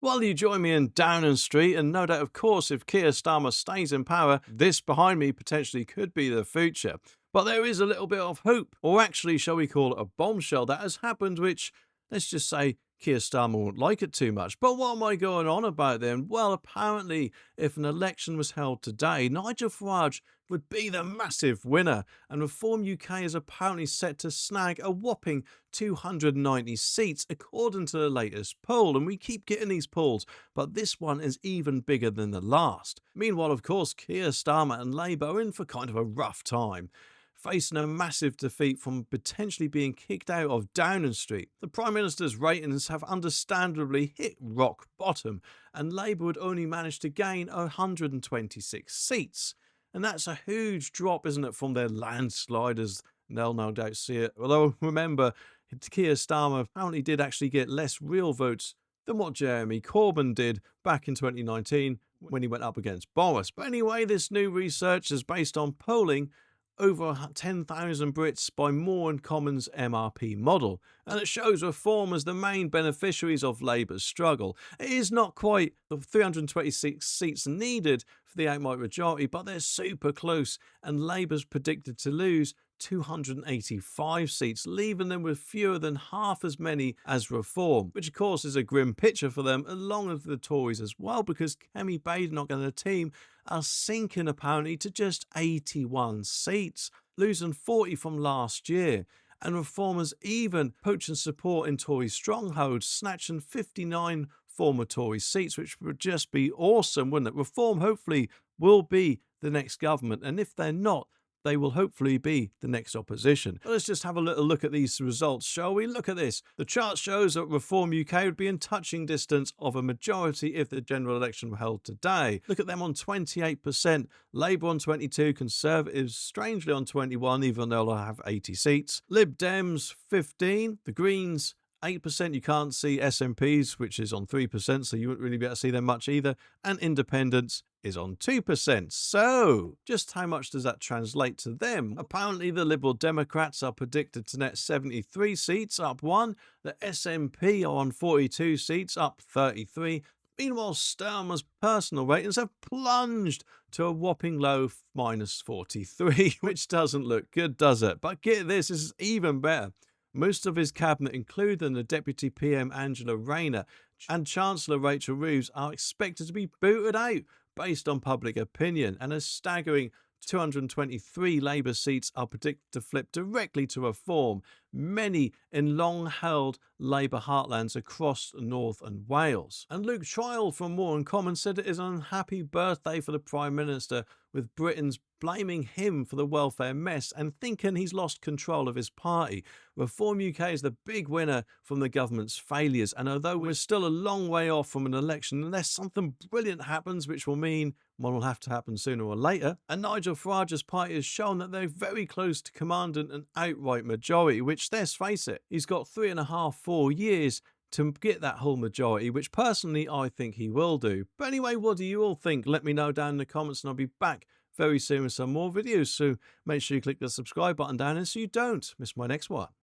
Well, you join me in Downing Street, and no doubt, of course, if Keir Starmer stays in power, this behind me potentially could be the future. But there is a little bit of hope, or actually, shall we call it a bombshell that has happened, which, let's just say, Keir Starmer won't like it too much. But what am I going on about then? Well, apparently, if an election was held today, Nigel Farage would be the massive winner, and Reform UK is apparently set to snag a whopping 290 seats according to the latest poll. And we keep getting these polls, but this one is even bigger than the last. Meanwhile, of course, Keir Starmer and Labour are in for kind of a rough time, facing a massive defeat from potentially being kicked out of Downing Street. The Prime Minister's ratings have understandably hit rock bottom, and Labour would only manage to gain 126 seats. And that's a huge drop, isn't it, from their landslide, as they'll no doubt see it. Although, remember, Keir Starmer apparently did actually get less real votes than what Jeremy Corbyn did back in 2019 when he went up against Boris. But anyway, this new research is based on polling over 10,000 Brits by More in Common's MRP model, and it shows Reform as the main beneficiaries of Labour's struggle. It is not quite the 326 seats needed for the outright majority, but they're super close, and Labour's predicted to lose 285 seats, leaving them with fewer than half as many as Reform, which of course is a grim picture for them, along with the Tories as well, because Kemi Badenoch and the team are sinking apparently to just 81 seats, losing 40 from last year. And Reformers even poaching support in Tory strongholds, snatching 59 former Tory seats, which would just be awesome, wouldn't it? Reform hopefully will be the next government, and if they're not, they will hopefully be the next opposition. But let's just have a little look at these results, shall we? Look at this. The chart shows that Reform UK would be in touching distance of a majority if the general election were held today. Look at them on 28%, Labour on 22%, Conservatives strangely on 21%, even though they'll have 80 seats. Lib Dems 15%, the Greens 8%, you can't see SNPs, which is on 3%, so you wouldn't really be able to see them much either, and Independents is on 2%. So, just how much does that translate to them? Apparently, the Liberal Democrats are predicted to net 73 seats, up 1. The SNP are on 42 seats, up 33. Meanwhile, Starmer's personal ratings have plunged to a whopping low minus 43, which doesn't look good, does it? But get this is even better. Most of his cabinet, including the Deputy PM Angela Rayner and Chancellor Rachel Reeves, are expected to be booted out based on public opinion, and a staggering 223 Labour seats are predicted to flip directly to Reform, many in long-held Labour heartlands across North and Wales. And Luke Trial from More in Common said it is an unhappy birthday for the Prime Minister, with Britons blaming him for the welfare mess and thinking he's lost control of his party. Reform UK is the big winner from the government's failures, and although we're still a long way off from an election, unless something brilliant happens, which will mean one will have to happen sooner or later, and Nigel Farage's party has shown that they're very close to commanding an outright majority, which, let's face it, he's got 3.5–4 years to get that whole majority, which personally I think he will do. But anyway, what do you all think? Let me know down in the comments, and I'll be back very soon with some more videos. So make sure you click the subscribe button down there so you don't miss my next one.